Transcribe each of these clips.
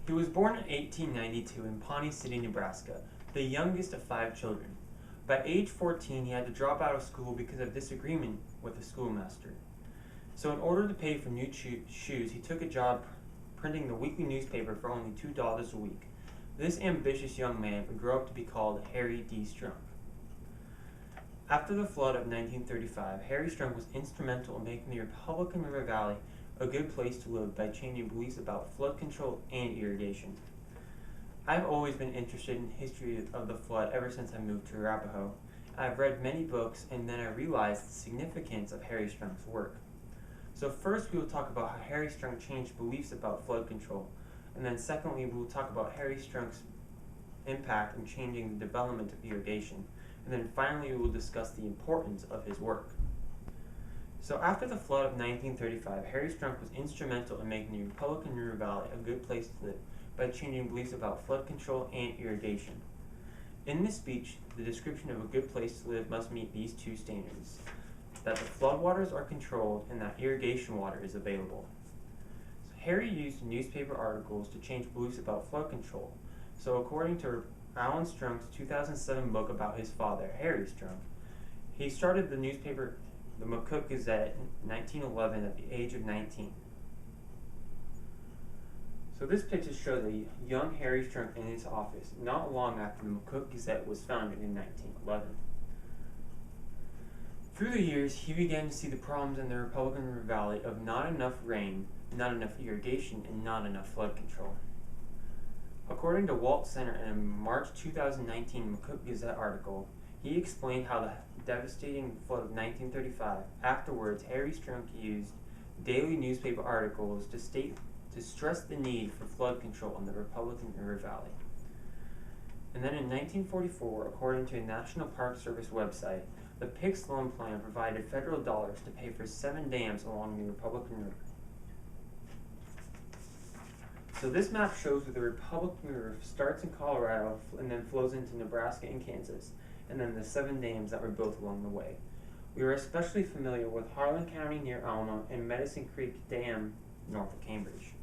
He was born in 1892 in Pawnee City, Nebraska, the youngest of 5 children. By age 14, he had to drop out of school because of disagreement with the schoolmaster. So in order to pay for new shoes, he took a job printing the weekly newspaper for only $2 a week. This ambitious young man would grow up to be called Harry D. Strunk. After the flood of 1935, Harry Strunk was instrumental in making the Republican River Valley a good place to live by changing beliefs about flood control and irrigation. I've always been interested in the history of the flood ever since I moved to Arapahoe. I've read many books, and then I realized the significance of Harry Strunk's work. So first we will talk about how Harry Strunk changed beliefs about flood control, and then secondly we will talk about Harry Strunk's impact in changing the development of irrigation, and then finally we will discuss the importance of his work. So after the flood of 1935, Harry Strunk was instrumental in making the Republican River Valley a good place to live by changing beliefs about flood control and irrigation. In this speech, the description of a good place to live must meet these 2 standards: that the floodwaters are controlled and that irrigation water is available. So Harry used newspaper articles to change beliefs about flood control. So according to Alan Strunk's 2007 book about his father, Harry Strunk, he started the newspaper, the McCook Gazette, in 1911 at the age of 19. So this picture shows a young Harry Strunk in his office not long after the McCook Gazette was founded in 1911. Through the years, he began to see the problems in the Republican River Valley of not enough rain, not enough irrigation, and not enough flood control. According to Walt Center in a March 2019 McCook Gazette article, he explained how the devastating flood of 1935, afterwards Harry Strunk used daily newspaper articles to stress the need for flood control in the Republican River Valley. And then in 1944, according to a National Park Service website, the PICS loan plan provided federal dollars to pay for 7 dams along the Republican River. So this map shows where the Republican River starts in Colorado and then flows into Nebraska and Kansas, and then the 7 dams that were built along the way. We are especially familiar with Harlan County near Alma and Medicine Creek Dam north of Cambridge.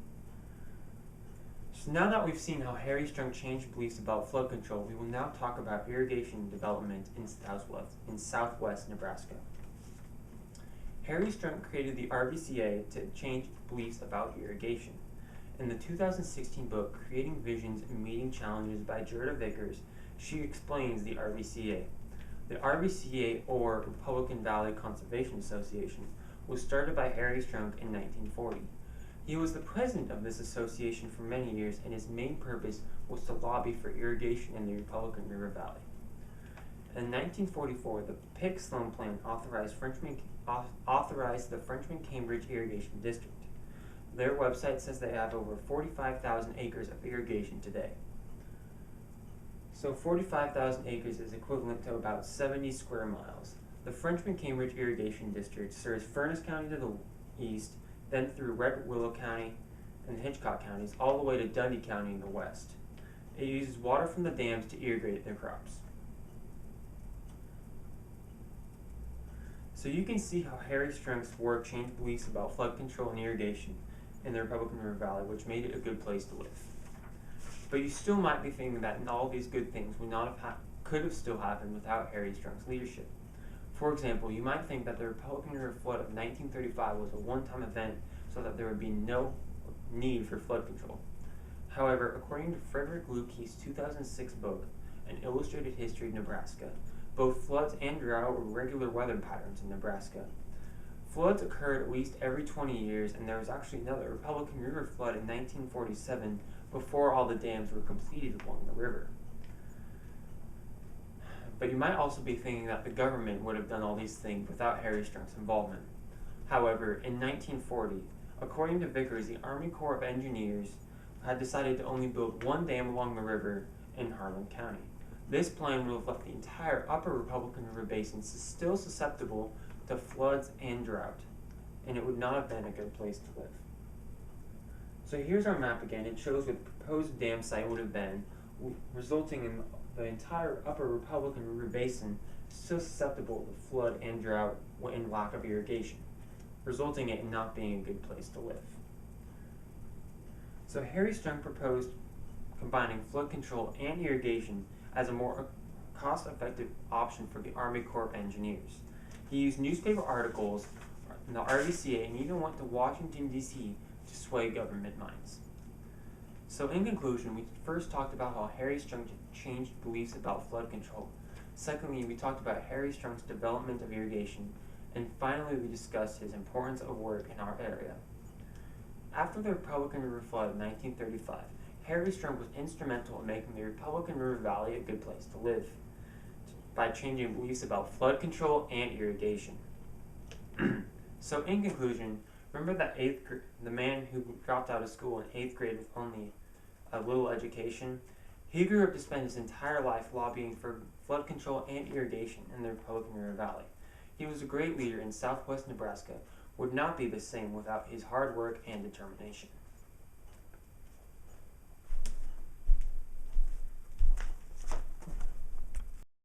So now that we've seen how Harry Strunk changed beliefs about flood control, we will now talk about irrigation development in southwest Nebraska. Harry Strunk created the RVCA to change beliefs about irrigation. In the 2016 book, Creating Visions and Meeting Challenges by Gerda Vickers, she explains the RVCA. The RVCA, or Republican Valley Conservation Association, was started by Harry Strunk in 1940. He was the president of this association for many years, and his main purpose was to lobby for irrigation in the Republican River Valley. In 1944, the PICS loan plan authorized the Frenchman-Cambridge Irrigation District. Their website says they have over 45,000 acres of irrigation today. So 45,000 acres is equivalent to about 70 square miles. The Frenchman-Cambridge Irrigation District serves Furnace County to the east, then through Red Willow County and Hitchcock counties, all the way to Dundee County in the west. It uses water from the dams to irrigate their crops. So you can see how Harry Strunk's work changed beliefs about flood control and irrigation in the Republican River Valley, which made it a good place to live. But you still might be thinking that all these good things could have still happened without Harry Strunk's leadership. For example, you might think that the Republican River flood of 1935 was a one-time event so that there would be no need for flood control. However, according to Frederick Lukey's 2006 book, An Illustrated History of Nebraska, both floods and drought were regular weather patterns in Nebraska. Floods occurred at least every 20 years, and there was actually another Republican River flood in 1947 before all the dams were completed along the river. But you might also be thinking that the government would have done all these things without Harry Strunk's involvement. However, in 1940, according to Vickers, the Army Corps of Engineers had decided to only build 1 dam along the river in Harlan County. This plan would have left the entire upper Republican River basin still susceptible to floods and drought, and it would not have been a good place to live. So here's our map again. It shows what the proposed dam site would have been, resulting in the entire upper Republican River basin still susceptible to flood and drought and lack of irrigation, resulting in it not being a good place to live. So Harry Strunk proposed combining flood control and irrigation as a more cost-effective option for the Army Corps of Engineers. He used newspaper articles in the RVCA and even went to Washington, D.C. to sway government minds. So in conclusion, we first talked about how Harry Strunk changed beliefs about flood control. Secondly, we talked about Harry Strunk's development of irrigation. And finally, we discussed his importance of work in our area. After the Republican River flood in 1935, Harry Strunk was instrumental in making the Republican River Valley a good place to live by changing beliefs about flood control and irrigation. So in conclusion, remember that the man who dropped out of school in 8th grade with only a little education? He grew up to spend his entire life lobbying for flood control and irrigation in the Republican River Valley. He was a great leader in southwest Nebraska, would not be the same without his hard work and determination.